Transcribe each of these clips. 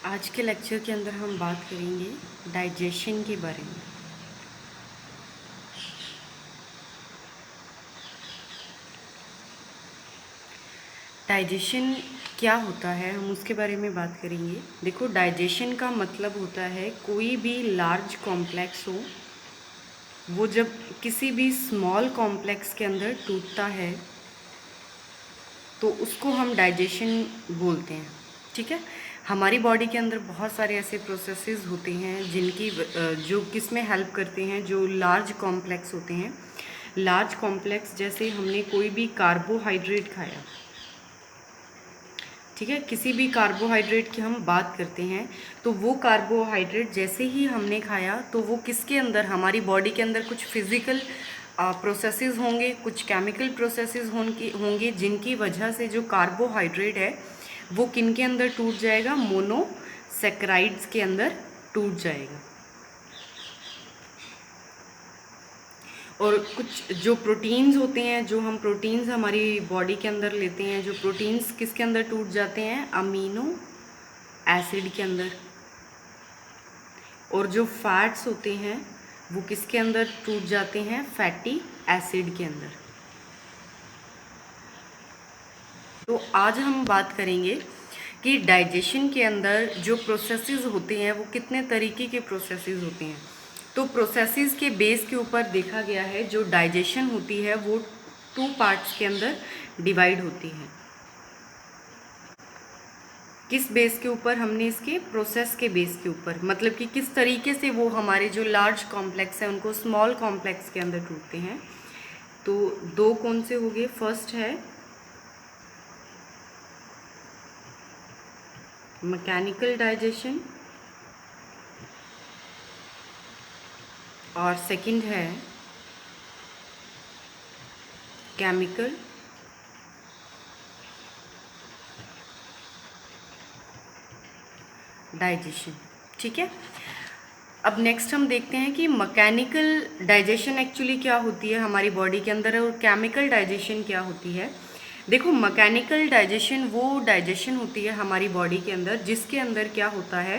आज के लेक्चर के अंदर हम बात करेंगे डाइजेशन के बारे में। डाइजेशन क्या होता है, हम उसके बारे में बात करेंगे। देखो, डाइजेशन का मतलब होता है कोई भी लार्ज कॉम्प्लेक्स हो, वो जब किसी भी स्मॉल कॉम्प्लेक्स के अंदर टूटता है तो उसको हम डाइजेशन बोलते हैं। ठीक है। हमारी बॉडी के अंदर बहुत सारे ऐसे प्रोसेसेस होते हैं जिनकी जो किस में हेल्प करते हैं, जो लार्ज कॉम्प्लेक्स होते हैं। लार्ज कॉम्प्लेक्स जैसे हमने कोई भी कार्बोहाइड्रेट खाया, ठीक है, किसी भी कार्बोहाइड्रेट की हम बात करते हैं तो वो कार्बोहाइड्रेट जैसे ही हमने खाया तो वो किसके अंदर, हमारी बॉडी के अंदर कुछ फिज़िकल प्रोसेसेस होंगे, कुछ केमिकल प्रोसेसेस होंगे जिनकी वजह से जो कार्बोहाइड्रेट है वो किन के अंदर टूट जाएगा, मोनोसेक्राइड्स के अंदर टूट जाएगा। और कुछ जो प्रोटीन्स होते हैं, जो हम प्रोटीन्स हमारी बॉडी के अंदर लेते हैं, जो प्रोटीन्स किसके अंदर टूट जाते हैं, अमीनो एसिड के अंदर। और जो फैट्स होते हैं वो किसके अंदर टूट जाते हैं, फैटी एसिड के अंदर। तो आज हम बात करेंगे कि डाइजेशन के अंदर जो प्रोसेसेस होते हैं वो कितने तरीके के प्रोसेसेस होते हैं। तो प्रोसेसेस के बेस के ऊपर देखा गया है, जो डाइजेशन होती है वो 2 पार्ट्स के अंदर डिवाइड होती है। किस बेस के ऊपर, हमने इसके प्रोसेस के बेस के ऊपर, मतलब कि किस तरीके से वो हमारे जो लार्ज कॉम्प्लेक्स है उनको स्मॉल कॉम्प्लेक्स के अंदर टूटते हैं। तो 2 कौन से हो गए, फर्स्ट है मैकेनिकल डाइजेशन और सेकंड है केमिकल डाइजेशन। ठीक है। अब नेक्स्ट हम देखते हैं कि मैकेनिकल डाइजेशन एक्चुअली क्या होती है हमारी बॉडी के अंदर और केमिकल डाइजेशन क्या होती है। देखो, मैकेनिकल डाइजेशन वो डाइजेशन होती है हमारी बॉडी के अंदर जिसके अंदर क्या होता है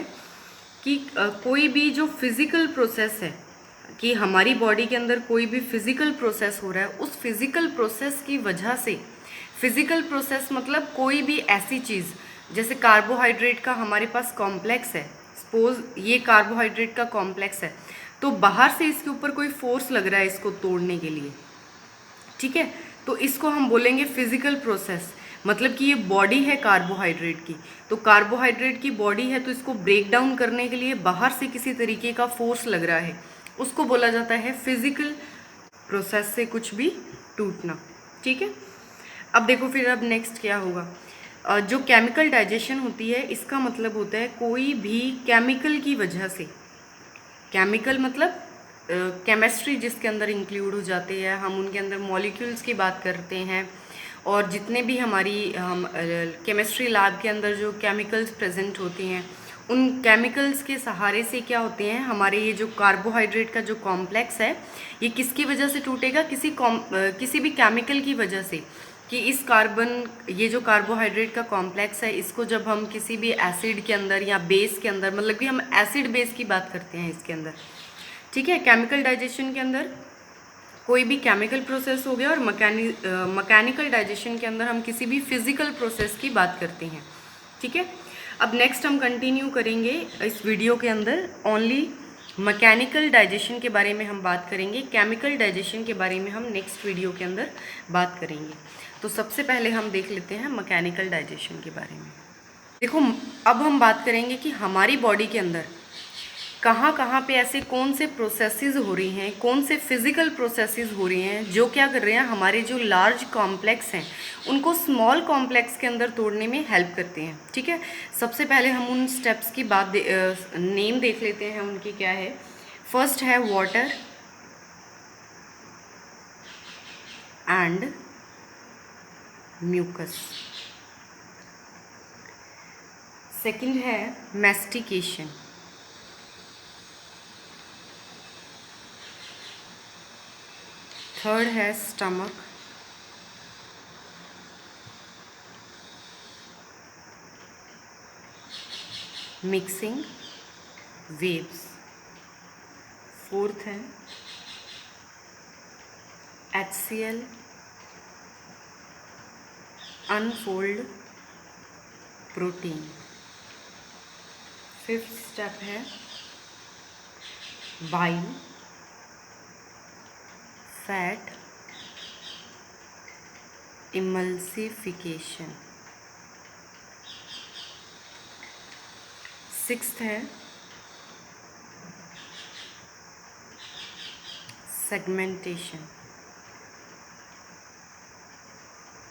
कि कोई भी जो फिज़िकल प्रोसेस है, कि हमारी बॉडी के अंदर कोई भी फिज़िकल प्रोसेस हो रहा है, उस फिज़िकल प्रोसेस की वजह से, फिज़िकल प्रोसेस मतलब कोई भी ऐसी चीज़, जैसे कार्बोहाइड्रेट का हमारे पास कॉम्प्लेक्स है, सपोज ये कार्बोहाइड्रेट का कॉम्प्लेक्स है, तो बाहर से इसके ऊपर कोई फोर्स लग रहा है इसको तोड़ने के लिए। ठीक है। तो इसको हम बोलेंगे फिजिकल प्रोसेस। मतलब कि ये बॉडी है कार्बोहाइड्रेट की, तो कार्बोहाइड्रेट की बॉडी है तो इसको ब्रेक डाउन करने के लिए बाहर से किसी तरीके का फोर्स लग रहा है, उसको बोला जाता है फिजिकल प्रोसेस से कुछ भी टूटना। ठीक है। अब देखो फिर अब नेक्स्ट क्या होगा। जो केमिकल डाइजेशन होती है इसका मतलब होता है कोई भी केमिकल की वजह से, केमिकल मतलब केमिस्ट्री जिसके अंदर इंक्लूड हो जाती है, हम उनके अंदर मॉलिक्यूल्स की बात करते हैं और जितने भी हमारी हम केमिस्ट्री लैब के अंदर जो केमिकल्स प्रेजेंट होती हैं, उन केमिकल्स के सहारे से क्या होते हैं हमारे ये जो कार्बोहाइड्रेट का जो कॉम्प्लेक्स है, ये किसकी वजह से टूटेगा, किसी भी केमिकल की वजह से। कि इस ये जो कार्बोहाइड्रेट का कॉम्प्लेक्स है, इसको जब हम किसी भी एसिड के अंदर या बेस के अंदर, मतलब कि हम एसिड बेस की बात करते हैं इसके अंदर। ठीक है। केमिकल डाइजेशन के अंदर कोई भी केमिकल प्रोसेस हो गया और मैकेनिकल डाइजेशन के अंदर हम किसी भी फिजिकल प्रोसेस की बात करते हैं। ठीक है। अब नेक्स्ट हम कंटिन्यू करेंगे इस वीडियो के अंदर, ओनली मैकेनिकल डाइजेशन के बारे में हम बात करेंगे, केमिकल डाइजेशन के बारे में हम नेक्स्ट वीडियो के अंदर बात करेंगे। तो सबसे पहले हम देख लेते हैं मैकेनिकल डाइजेशन के बारे में। देखो, अब हम बात करेंगे कि हमारी बॉडी के अंदर कहाँ कहाँ पे ऐसे कौन से प्रोसेसेस हो रही हैं, कौन से फिजिकल प्रोसेसेस हो रही हैं जो क्या कर रहे हैं, हमारे जो लार्ज कॉम्प्लेक्स हैं उनको स्मॉल कॉम्प्लेक्स के अंदर तोड़ने में हेल्प करते हैं। ठीक है। सबसे पहले हम उन स्टेप्स की नेम देख लेते हैं, उनकी क्या है। फर्स्ट है वाटर एंड म्यूकस। सेकंड है मैस्टिकेशन। थर्ड है स्टमक। Mixing waves. फोर्थ है HCl unfold protein. Fifth step है बाइल फैट इमल्सिफिकेशन। सिक्स्थ है सेगमेंटेशन।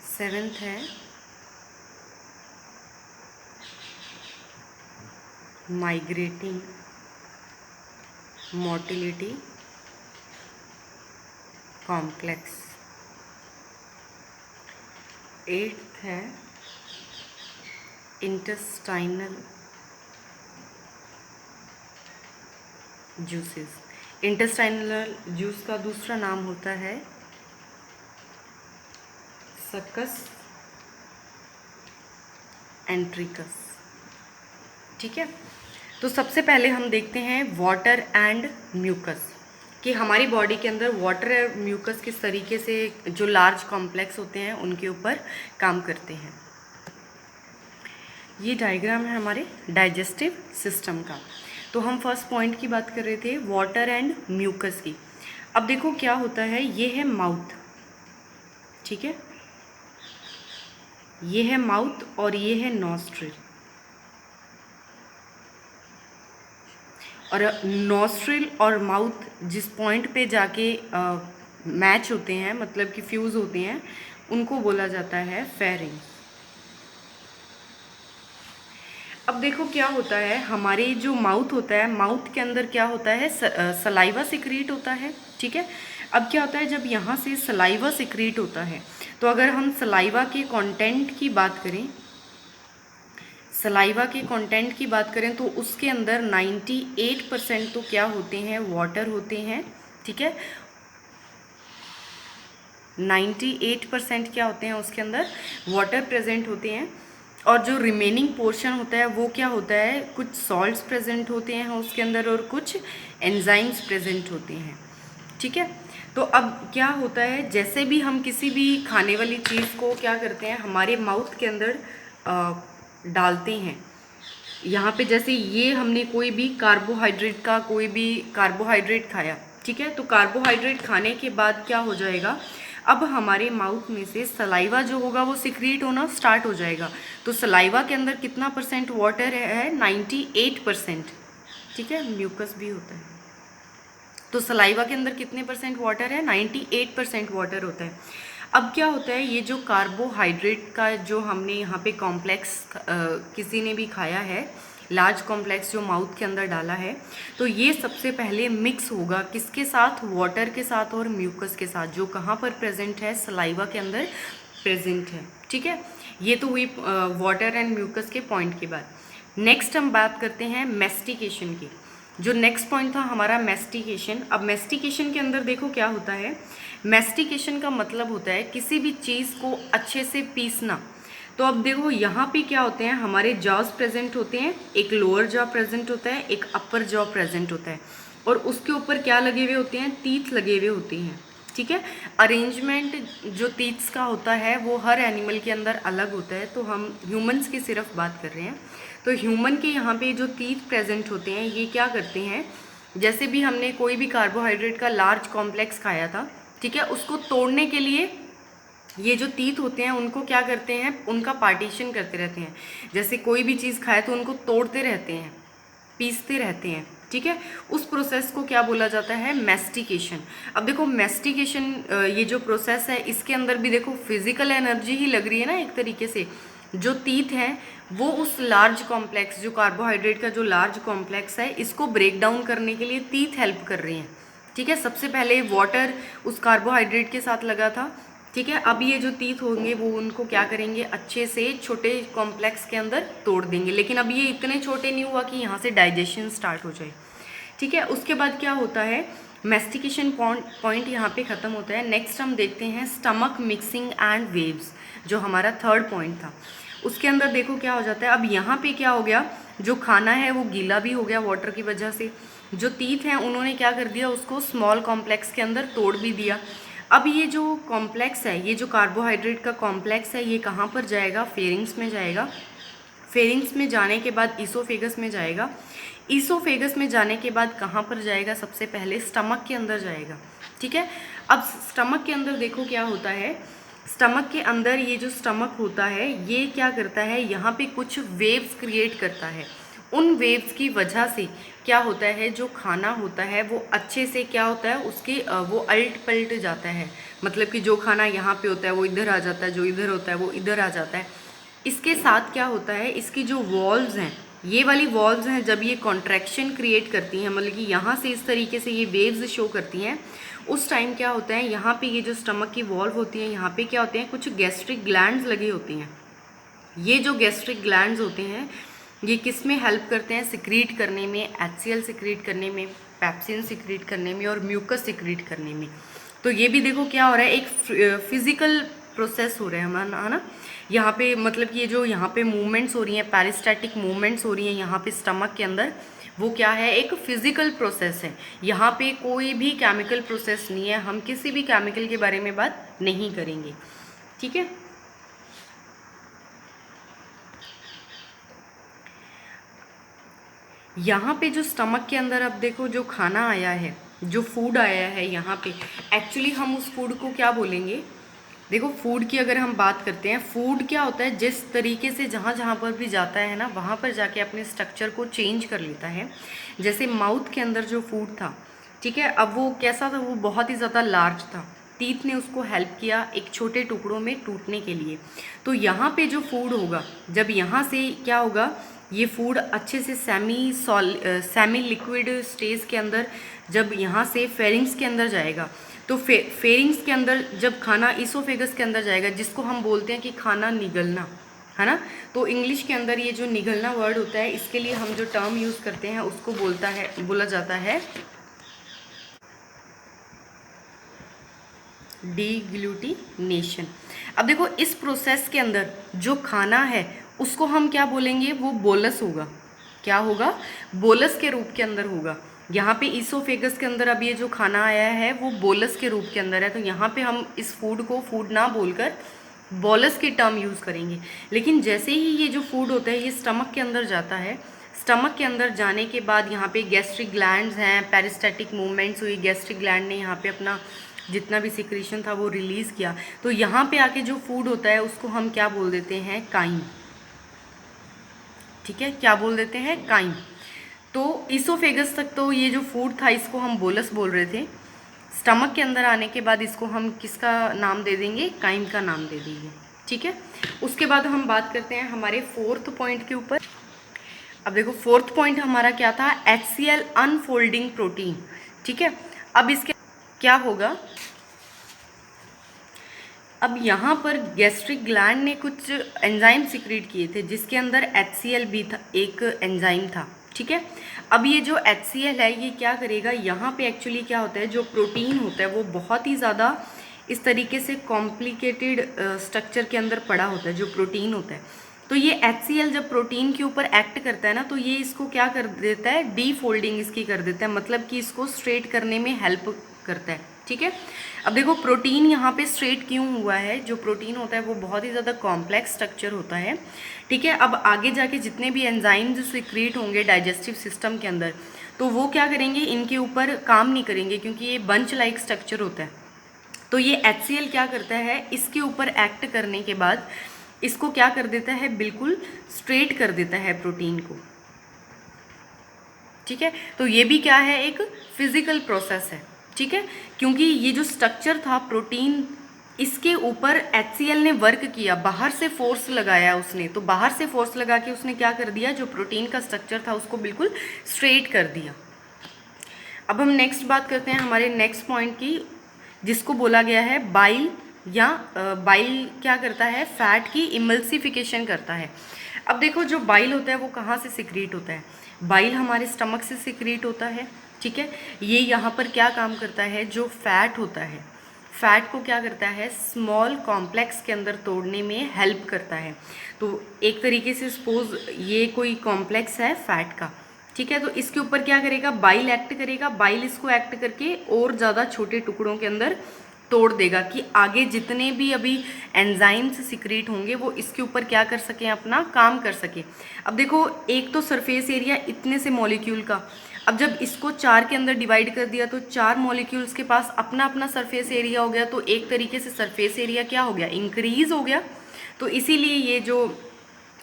सेवेंथ है माइग्रेटिंग मोटिलिटी कॉम्प्लेक्स। एट्थ है इंटेस्टाइनल जूसेस। इंटेस्टाइनल जूस का दूसरा नाम होता है सक्कस एंट्रिकस। ठीक है, तो सबसे पहले हम देखते हैं वाटर एंड म्यूकस कि हमारी बॉडी के अंदर वाटर और म्यूकस किस तरीके से जो लार्ज कॉम्प्लेक्स होते हैं उनके ऊपर काम करते हैं। ये डायग्राम है हमारे डाइजेस्टिव सिस्टम का। तो हम फर्स्ट पॉइंट की बात कर रहे थे वाटर एंड म्यूकस की। अब देखो क्या होता है, ये है माउथ, ठीक है, ये है माउथ और ये है नॉस्ट्रिल। और नॉस्ट्रिल और माउथ जिस पॉइंट पे जाके मैच होते हैं, मतलब कि फ्यूज़ होते हैं, उनको बोला जाता है फेरिंग्स। अब देखो क्या होता है, हमारे जो माउथ होता है, माउथ के अंदर क्या होता है, सलाइवा सिक्रीट होता है। ठीक है, अब क्या होता है, जब यहाँ से सलाइवा सिक्रीट होता है तो अगर हम सलाइवा के कंटेंट की बात करें, सलाइवा के कंटेंट की बात करें तो उसके अंदर 98% तो क्या होते हैं, वाटर होते हैं। ठीक है, 98% क्या होते हैं, उसके अंदर वाटर प्रेजेंट होते हैं। और जो रिमेनिंग पोर्शन होता है वो क्या होता है, कुछ सॉल्ट्स प्रेजेंट होते हैं उसके अंदर और कुछ एंजाइम्स प्रेजेंट होते हैं। ठीक है, तो अब क्या होता है, जैसे भी हम किसी भी खाने वाली चीज़ को क्या करते हैं, हमारे माउथ के अंदर डालते हैं। यहाँ पे जैसे ये हमने कोई भी कार्बोहाइड्रेट खाया, ठीक है, तो कार्बोहाइड्रेट खाने के बाद क्या हो जाएगा, अब हमारे माउथ में से सलाइवा जो होगा वो सिक्रीट होना स्टार्ट हो जाएगा। तो सलाइवा के अंदर कितना परसेंट वाटर है, 98%। ठीक है, म्यूकस भी होता है। तो सलाइवा के अंदर कितने परसेंट वाटर है, 98% वाटर होता है। अब क्या होता है, ये जो कार्बोहाइड्रेट का जो हमने यहाँ पे कॉम्प्लेक्स किसी ने भी खाया है, लार्ज कॉम्प्लेक्स जो माउथ के अंदर डाला है, तो ये सबसे पहले मिक्स होगा किसके साथ, वाटर के साथ और म्यूकस के साथ, जो कहाँ पर प्रेजेंट है, सलाइवा के अंदर प्रेजेंट है। ठीक है, ये तो हुई वाटर एंड म्यूकस के पॉइंट की बात। नेक्स्ट हम बात करते हैं मेस्टिकेशन की। जो नेक्स्ट पॉइंट था हमारा मेस्टिकेशन। अब मेस्टिकेशन के अंदर देखो क्या होता है, मेस्टिकेशन का मतलब होता है किसी भी चीज़ को अच्छे से पीसना। तो अब देखो यहाँ पे क्या होते हैं, हमारे जॉज प्रेजेंट होते हैं, एक लोअर जॉ प्रेजेंट होता है, एक अपर जॉ प्रेजेंट होता है, और उसके ऊपर क्या लगे हुए होते हैं, टीथ लगे हुए होते हैं। ठीक है, अरेंजमेंट जो टीथ्स का होता है वो हर एनिमल के अंदर अलग होता है, तो हम ह्यूमंस की सिर्फ बात कर रहे हैं। तो ह्यूमन के यहाँ पे जो टीथ प्रेजेंट होते हैं, ये क्या करते हैं, जैसे भी हमने कोई भी कार्बोहाइड्रेट का लार्ज कॉम्प्लेक्स खाया था, ठीक है, उसको तोड़ने के लिए ये जो टीथ होते हैं उनको क्या करते हैं, उनका पार्टीशन करते रहते हैं। जैसे कोई भी चीज़ खाए तो उनको तोड़ते रहते हैं, पीसते रहते हैं। ठीक है, उस प्रोसेस को क्या बोला जाता है, मेस्टिकेशन। अब देखो मेस्टिकेशन ये जो प्रोसेस है, इसके अंदर भी देखो फिजिकल एनर्जी ही लग रही है ना एक तरीके से। जो टीथ हैं वो उस लार्ज कॉम्प्लेक्स, जो कार्बोहाइड्रेट का जो लार्ज कॉम्प्लेक्स है, इसको ब्रेक डाउन करने के लिए टीथ हेल्प कर रही हैं। ठीक है, सबसे पहले वाटर उस कार्बोहाइड्रेट के साथ लगा था। ठीक है, अब ये जो टीथ होंगे वो उनको क्या करेंगे, अच्छे से छोटे कॉम्प्लेक्स के अंदर तोड़ देंगे। लेकिन अब ये इतने छोटे नहीं हुआ कि यहाँ से डाइजेशन स्टार्ट हो जाए। ठीक है, उसके बाद क्या होता है, मेस्टिकेशन पॉइंट यहाँ पे ख़त्म होता है। नेक्स्ट हम देखते हैं स्टमक मिक्सिंग एंड वेव्स, जो हमारा थर्ड पॉइंट था। उसके अंदर देखो क्या हो जाता है, अब यहाँ पे क्या हो गया, जो खाना है वो गीला भी हो गया वाटर की वजह से। जो टीथ हैं उन्होंने क्या कर दिया, उसको स्मॉल कॉम्प्लेक्स के अंदर तोड़ भी दिया। अब ये जो कॉम्प्लेक्स है, ये जो कार्बोहाइड्रेट का कॉम्प्लेक्स है, ये कहाँ पर जाएगा, फेरिंग्स में जाएगा। फेरिंग्स में जाने के बाद ईसोफेगस में जाएगा। ईसोफेगस में जाने के बाद कहाँ पर जाएगा, सबसे पहले स्टमक के अंदर जाएगा। ठीक है, अब स्टमक के अंदर देखो क्या होता है। स्टमक के अंदर ये जो स्टमक होता है ये क्या करता है, यहाँ पे कुछ वेव्स क्रिएट करता है। उन वेव्स की वजह से क्या होता है, जो खाना होता है वो अच्छे से क्या होता है, उसके वो अल्ट पलट जाता है। मतलब कि जो खाना यहाँ पे होता है वो इधर आ जाता है, जो इधर होता है वो इधर आ जाता है। इसके साथ क्या होता है, इसकी जो वॉल्व्स हैं, ये वाली वॉल्व्स हैं, जब ये कॉन्ट्रैक्शन क्रिएट करती हैं, मतलब कि यहाँ से इस तरीके से ये वेव्स शो करती हैं, उस टाइम क्या होता है, यहाँ पे ये जो स्टमक की वॉल्व होती है, यहाँ पे क्या होते हैं, कुछ गैस्ट्रिक ग्लैंड्स लगी होती हैं। ये जो गैस्ट्रिक ग्लैंड्स होते हैं ये किस में हेल्प करते हैं, सिक्रीट करने में, HCl सिक्रीट करने में, पेप्सिन सिक्रीट करने में और म्यूकस सिक्रीट करने में। तो ये भी देखो क्या हो रहा है, एक फिजिकल प्रोसेस हो रहा है हमारा, है ना। यहाँ पे मतलब कि ये जो यहाँ पे मूवमेंट्स हो रही हैं, पैरिस्टैटिक मूवमेंट्स हो रही हैं यहाँ पे स्टमक के अंदर, वो क्या है, एक फिजिकल प्रोसेस है। यहाँ पे कोई भी केमिकल प्रोसेस नहीं है, हम किसी भी केमिकल के बारे में बात नहीं करेंगे। ठीक है, यहाँ पे जो स्टमक के अंदर अब देखो जो खाना आया है, जो फूड आया है यहाँ पे, एक्चुअली हम उस फूड को क्या बोलेंगे। देखो फूड की अगर हम बात करते हैं, फूड क्या होता है, जिस तरीके से जहाँ जहाँ पर भी जाता है ना, वहाँ पर जाके अपने स्ट्रक्चर को चेंज कर लेता है। जैसे माउथ के अंदर जो फूड था, ठीक है, अब वो कैसा था, वो बहुत ही ज़्यादा लार्ज था। टीथ ने उसको हेल्प किया एक छोटे टुकड़ों में टूटने के लिए। तो यहाँ पे जो फूड होगा, जब यहाँ से क्या होगा, ये फूड अच्छे से सेमी लिक्विड स्टेज के अंदर जब यहाँ से फेरिंग्स के अंदर जाएगा, तो फेरिंग्स के अंदर जब खाना ईसोफेगस के अंदर जाएगा, जिसको हम बोलते हैं कि खाना निगलना, है ना। तो इंग्लिश के अंदर ये जो निगलना वर्ड होता है, इसके लिए हम जो टर्म यूज़ करते हैं उसको बोला जाता है डीग्लूटिनेशन। अब देखो इस प्रोसेस के अंदर जो खाना है उसको हम क्या बोलेंगे, वो बोलस होगा। क्या होगा, बोलस के रूप के अंदर होगा। यहाँ पे ईसोफेगस के अंदर अब ये जो खाना आया है वो बोलस के रूप के अंदर है, तो यहाँ पे हम इस फूड को फूड ना बोलकर बोलस की टर्म यूज़ करेंगे। लेकिन जैसे ही ये जो फूड होता है ये स्टमक के अंदर जाता है, स्टमक के अंदर जाने के बाद यहाँ पे गैस्ट्रिक ग्लैंड्स हैं, पेरिस्टैटिक मूवमेंट्स हुई, गैस्ट्रिक ग्लैंड ने यहाँ पे अपना जितना भी सिक्रीशन था वो रिलीज़ किया। तो यहाँ पे आके जो फूड होता है उसको हम क्या बोल देते हैं, काइम। ठीक है, क्या बोल देते हैं, काइम। तो ईसोफेगस तक तो ये जो फूड था इसको हम बोलस बोल रहे थे। स्टमक के अंदर आने के बाद इसको हम किसका नाम दे देंगे, काइम का नाम दे देंगे। ठीक है, उसके बाद हम बात करते हैं हमारे फोर्थ पॉइंट के ऊपर। अब देखो फोर्थ पॉइंट हमारा क्या था, HCl अनफोल्डिंग प्रोटीन। ठीक है, अब इसके क्या होगा, अब यहाँ पर गैस्ट्रिक ग्लैंड ने कुछ एंजाइम सिक्रीट किए थे जिसके अंदर HCl भी था, एक एंजाइम था। ठीक है, अब ये जो HCl है ये क्या करेगा, यहाँ पे एक्चुअली क्या होता है, जो प्रोटीन होता है वो बहुत ही ज़्यादा इस तरीके से कॉम्प्लिकेटेड स्ट्रक्चर के अंदर पड़ा होता है, जो प्रोटीन होता है। तो ये HCl जब प्रोटीन के ऊपर एक्ट करता है ना, तो ये इसको क्या कर देता है, डी फोल्डिंग इसकी कर देता है, मतलब कि इसको स्ट्रेट करने में हेल्प करता है। ठीक है, अब देखो प्रोटीन यहाँ पे स्ट्रेट क्यों हुआ है, जो प्रोटीन होता है वो बहुत ही ज़्यादा कॉम्प्लेक्स स्ट्रक्चर होता है। ठीक है, अब आगे जाके जितने भी एंजाइम्स सिक्रीट होंगे डाइजेस्टिव सिस्टम के अंदर, तो वो क्या करेंगे, इनके ऊपर काम नहीं करेंगे क्योंकि ये बंच लाइक स्ट्रक्चर होता है। तो ये HCl क्या करता है, इसके ऊपर एक्ट करने के बाद इसको क्या कर देता है, बिल्कुल स्ट्रेट कर देता है प्रोटीन को। ठीक है, तो ये भी क्या है, एक फिजिकल प्रोसेस है। ठीक है, क्योंकि ये जो स्ट्रक्चर था प्रोटीन, इसके ऊपर HCl ने वर्क किया, बाहर से फोर्स लगाया उसने, तो बाहर से फोर्स लगा के उसने क्या कर दिया, जो प्रोटीन का स्ट्रक्चर था उसको बिल्कुल स्ट्रेट कर दिया। अब हम नेक्स्ट बात करते हैं हमारे नेक्स्ट पॉइंट की, जिसको बोला गया है बाइल, या बाइल क्या करता है, फैट की इमल्सिफिकेशन करता है। अब देखो जो बाइल होता है वो कहाँ से सिक्रीट होता है, बाइल हमारे स्टमक से सिक्रीट होता है। ठीक है, ये यहाँ पर क्या काम करता है, जो फैट होता है, फैट को क्या करता है, स्मॉल कॉम्प्लेक्स के अंदर तोड़ने में हेल्प करता है। तो एक तरीके से सपोज ये कोई कॉम्प्लेक्स है फैट का, ठीक है, तो इसके ऊपर क्या करेगा, बाइल एक्ट करेगा, बाइल इसको एक्ट करके और ज़्यादा छोटे टुकड़ों के अंदर तोड़ देगा कि आगे जितने भी अभी एंजाइम्स सिक्रीट होंगे वो इसके ऊपर क्या कर सकें, अपना काम कर सके। अब देखो एक तो सरफेस एरिया इतने से मॉलिक्यूल का, अब जब इसको 4 के अंदर डिवाइड कर दिया तो 4 मॉलिक्यूल्स के पास अपना अपना सरफेस एरिया हो गया, तो एक तरीके से सरफेस एरिया क्या हो गया, इंक्रीज हो गया। तो इसीलिए ये जो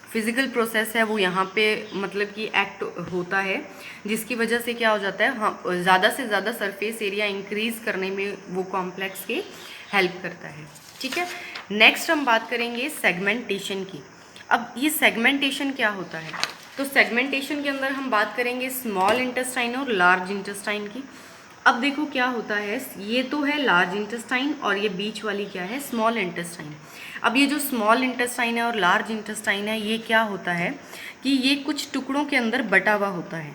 फिजिकल प्रोसेस है वो यहाँ पे मतलब कि एक्ट होता है, जिसकी वजह से क्या हो जाता है, हाँ, ज़्यादा से ज़्यादा सरफेस एरिया इंक्रीज करने में वो कॉम्प्लेक्स के हेल्प करता है। ठीक है, नेक्स्ट हम बात करेंगे सेगमेंटेशन की। अब ये सेगमेंटेशन क्या होता है, तो सेगमेंटेशन के अंदर हम बात करेंगे स्मॉल इंटेस्टाइन और लार्ज इंटेस्टाइन की। अब देखो क्या होता है, ये तो है लार्ज इंटेस्टाइन और ये बीच वाली क्या है, स्मॉल इंटेस्टाइन। अब ये जो स्मॉल इंटेस्टाइन है और लार्ज इंटेस्टाइन है, ये क्या होता है कि ये कुछ टुकड़ों के अंदर बटा हुआ होता है।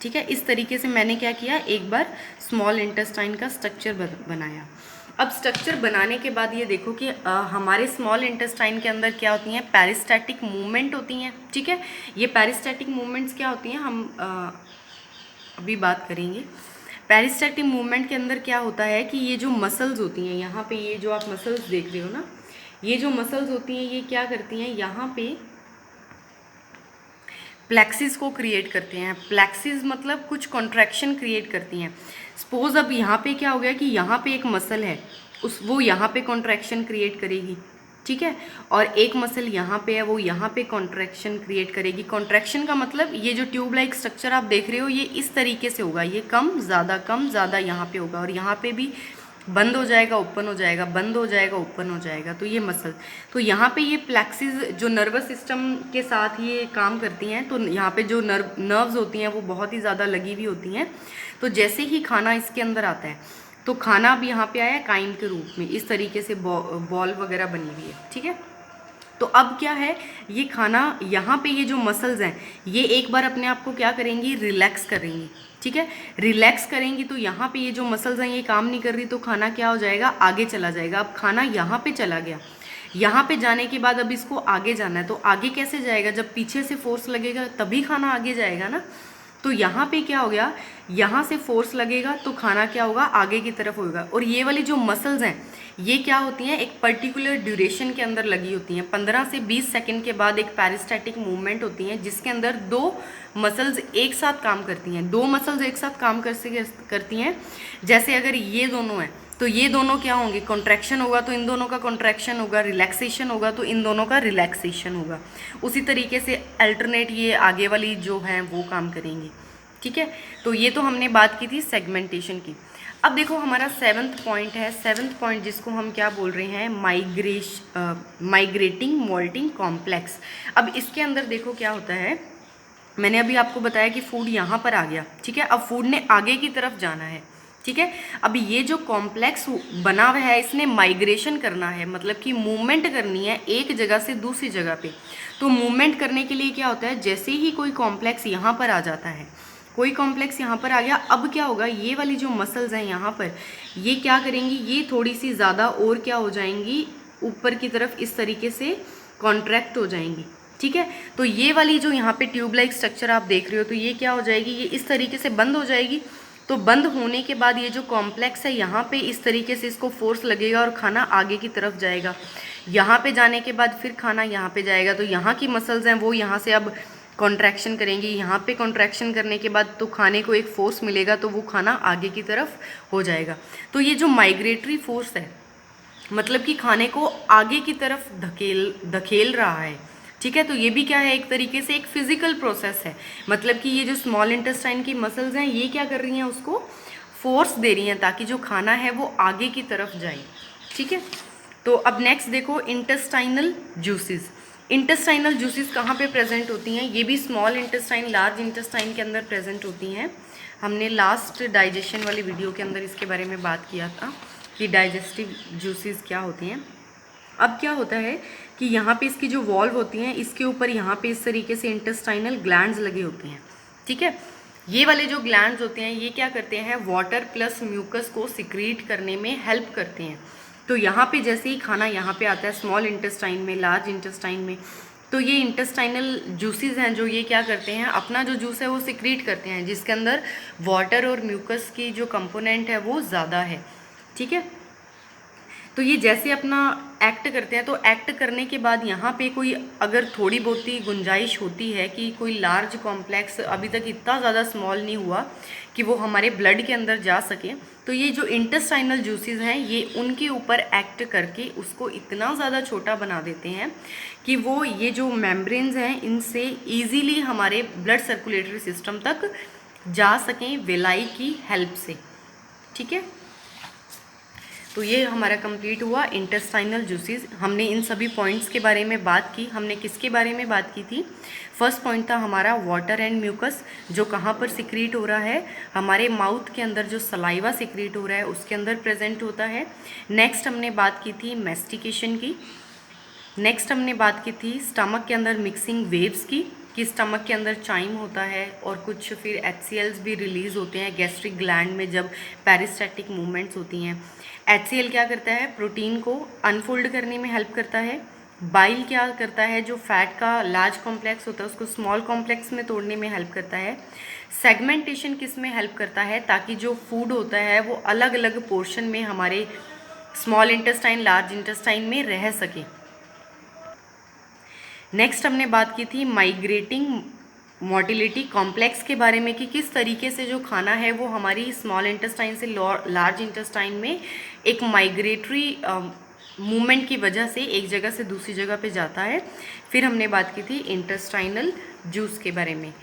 ठीक है, इस तरीके से मैंने क्या किया, एक बार स्मॉल इंटेस्टाइन का स्ट्रक्चर बनाया। अब स्ट्रक्चर बनाने के बाद ये देखो कि हमारे स्मॉल इंटेस्टाइन के अंदर क्या होती हैं, पेरिस्टैटिक मूवमेंट होती हैं। ठीक है, ये पेरिस्टैटिक मूवमेंट्स क्या होती हैं हम अभी बात करेंगे। पेरिस्टैटिक मूवमेंट के अंदर क्या होता है कि ये जो मसल्स होती हैं, यहाँ पे ये जो आप मसल्स देख रहे हो ना, ये जो मसल्स होती हैं ये क्या करती हैं, यहाँ पे प्लेक्सिस को क्रिएट करते हैं। प्लेक्सिस मतलब कुछ कॉन्ट्रैक्शन क्रिएट करती हैं। सपोज अब यहाँ पे क्या हो गया कि यहाँ पे एक मसल है, वो यहाँ पे कॉन्ट्रैक्शन क्रिएट करेगी। ठीक है, और एक मसल यहाँ पे है, वो यहाँ पे कॉन्ट्रैक्शन क्रिएट करेगी। कॉन्ट्रैक्शन का मतलब ये जो ट्यूब लाइक स्ट्रक्चर आप देख रहे हो ये इस तरीके से होगा, ये कम ज़्यादा यहाँ पे होगा, और यहाँ पे भी बंद हो जाएगा, ओपन हो जाएगा, बंद हो जाएगा, ओपन हो जाएगा। तो ये मसल, तो यहाँ पे ये प्लेक्सिस जो नर्वस सिस्टम के साथ ये काम करती हैं, तो यहाँ पे जो नर्व्स होती हैं वो बहुत ही ज़्यादा लगी हुई होती हैं। तो जैसे ही खाना इसके अंदर आता है, तो खाना अब यहाँ पे आया काइम के रूप में, इस तरीके से बॉल वगैरह बनी हुई है। ठीक है, तो अब क्या है, ये खाना यहाँ पे ये जो मसल्स हैं ये एक बार अपने आप को क्या करेंगी, रिलैक्स करेंगी। ठीक है, रिलैक्स करेंगी, तो यहाँ पे ये जो मसल्स हैं ये काम नहीं कर रही, तो खाना क्या हो जाएगा, आगे चला जाएगा। अब खाना यहाँ पे चला गया, यहाँ पे जाने के बाद अब इसको आगे जाना है, तो आगे कैसे जाएगा, जब पीछे से फोर्स लगेगा तभी खाना आगे जाएगा ना। तो यहाँ पे क्या हो गया, यहाँ से फोर्स लगेगा तो खाना क्या होगा, आगे की तरफ होगा। और ये वाली जो मसल्स हैं ये क्या होती हैं, एक पर्टिकुलर ड्यूरेशन के अंदर लगी होती हैं। 15 से 20 सेकंड के बाद एक पेरिस्टैटिक मूवमेंट होती है जिसके अंदर दो मसल्स एक साथ काम करती हैं। दो मसल्स एक साथ काम करती हैं, जैसे अगर ये दोनों हैं तो ये दोनों क्या होंगे, कॉन्ट्रैक्शन होगा तो इन दोनों का कॉन्ट्रैक्शन होगा, रिलैक्सेशन होगा तो इन दोनों का रिलैक्सेशन होगा। उसी तरीके से अल्टरनेट ये आगे वाली जो हैं वो काम करेंगी। ठीक है, तो ये तो हमने बात की थी सेगमेंटेशन की। अब देखो हमारा 7th पॉइंट है, 7th पॉइंट जिसको हम क्या बोल रहे हैं, माइग्रेटिंग मोल्टिंग कॉम्प्लेक्स। अब इसके अंदर देखो क्या होता है, मैंने अभी आपको बताया कि फूड यहाँ पर आ गया। ठीक है, अब फूड ने आगे की तरफ जाना है। ठीक है, अब ये जो कॉम्प्लेक्स बना हुआ है इसने माइग्रेशन करना है, मतलब कि मूवमेंट करनी है एक जगह से दूसरी जगह पे। तो मूवमेंट करने के लिए क्या होता है, जैसे ही कोई कॉम्प्लेक्स यहाँ पर आ जाता है, कोई कॉम्प्लेक्स यहाँ पर आ गया, अब क्या होगा, ये वाली जो मसल्स हैं यहाँ पर ये क्या करेंगी, ये थोड़ी सी ज़्यादा और क्या हो जाएंगी, ऊपर की तरफ इस तरीके से कॉन्ट्रैक्ट हो जाएंगी। ठीक है, तो ये वाली जो यहाँ पे ट्यूब लाइक स्ट्रक्चर आप देख रहे हो, तो ये क्या हो जाएगी, ये इस तरीके से बंद हो जाएगी। तो बंद होने के बाद ये जो कॉम्प्लेक्स है यहाँ पे इस तरीके से इसको फोर्स लगेगा और खाना आगे की तरफ जाएगा। यहाँ पे जाने के बाद फिर खाना यहाँ पे जाएगा, तो यहाँ की मसल्स हैं वो यहाँ से अब कॉन्ट्रैक्शन करेंगी। यहाँ पे कॉन्ट्रैक्शन करने के बाद तो खाने को एक फोर्स मिलेगा, तो वो खाना आगे की तरफ हो जाएगा। तो ये जो माइग्रेटरी फोर्स है मतलब कि खाने को आगे की तरफ धकेल रहा है। ठीक है, तो ये भी क्या है, एक तरीके से एक फिजिकल प्रोसेस है। मतलब कि ये जो स्मॉल इंटेस्टाइन की मसल्स हैं ये क्या कर रही हैं, उसको फोर्स दे रही हैं ताकि जो खाना है वो आगे की तरफ जाए। ठीक है, तो अब नेक्स्ट देखो इंटेस्टाइनल जूसेस। इंटेस्टाइनल जूसेस कहाँ पे प्रेजेंट होती हैं, ये भी स्मॉल इंटेस्टाइन लार्ज इंटेस्टाइन के अंदर प्रेजेंट होती हैं। हमने लास्ट डाइजेशन वाली वीडियो के अंदर इसके बारे में बात किया था कि डाइजेस्टिव जूसेस क्या होती हैं। अब क्या होता है कि यहाँ पे इसकी जो वॉल्व होती हैं इसके ऊपर यहाँ पे इस तरीके से इंटेस्टाइनल ग्लैंड्स लगे होते हैं। ठीक है, ये वाले जो ग्लैंड्स होते हैं ये क्या करते हैं, वाटर प्लस म्यूकस को सिक्रीट करने में हेल्प करते हैं। तो यहाँ पे जैसे ही खाना यहाँ पे आता है स्मॉल इंटेस्टाइन में, लार्ज इंटेस्टाइन में, तो ये इंटेस्टाइनल जूसेस हैं जो ये क्या करते हैं, अपना जो जूस है वो सिक्रीट करते हैं, जिसके अंदर वाटर और म्यूकस की जो कंपोनेंट है वो ज़्यादा है। ठीक है, तो ये जैसे अपना एक्ट करते हैं, तो एक्ट करने के बाद यहाँ पे कोई अगर थोड़ी बहुत ही गुंजाइश होती है कि कोई लार्ज कॉम्प्लेक्स अभी तक इतना ज़्यादा स्मॉल नहीं हुआ कि वो हमारे ब्लड के अंदर जा सके, तो ये जो इंटेस्टाइनल जूसेस हैं ये उनके ऊपर एक्ट करके उसको इतना ज़्यादा छोटा बना देते हैं कि वो ये जो मेम्ब्रेन्स हैं इनसे ईजीली हमारे ब्लड सर्कुलेटरी सिस्टम तक जा सकें वेलाई की हेल्प से। ठीक है, तो ये हमारा कंप्लीट हुआ इंटेस्टाइनल जूसेस। हमने इन सभी पॉइंट्स के बारे में बात की। हमने किसके बारे में बात की थी? फर्स्ट पॉइंट था हमारा वाटर एंड म्यूकस, जो कहाँ पर सिक्रीट हो रहा है, हमारे माउथ के अंदर जो सलाइवा सिक्रीट हो रहा है उसके अंदर प्रेजेंट होता है। नेक्स्ट हमने बात की थी मैस्टिकेशन की। नेक्स्ट हमने बात की थी स्टमक के अंदर मिक्सिंग वेव्स की, कि स्टमक के अंदर चाइम होता है और कुछ फिर HCLs भी रिलीज़ होते हैं गैस्ट्रिक ग्लैंड में जब पेरिस्टैटिक मूवमेंट्स होती हैं। HCL क्या करता है, प्रोटीन को अनफोल्ड करने में हेल्प करता है। बाइल क्या करता है, जो फैट का लार्ज कॉम्प्लेक्स होता है उसको स्मॉल कॉम्प्लेक्स में तोड़ने में हेल्प करता है। सेगमेंटेशन किस में हेल्प करता है, ताकि जो फूड होता है वो अलग अलग पोर्शन में हमारे स्मॉल इंटेस्टाइन लार्ज इंटेस्टाइन में रह सके। नेक्स्ट हमने बात की थी माइग्रेटिंग मोटिलिटी कॉम्प्लेक्स के बारे में, कि किस तरीके से जो खाना है वो हमारी स्मॉल इंटेस्टाइन से लार्ज इंटेस्टाइन में एक माइग्रेटरी मूवमेंट की वजह से एक जगह से दूसरी जगह पे जाता है। फिर हमने बात की थी इंटेस्टाइनल जूस के बारे में।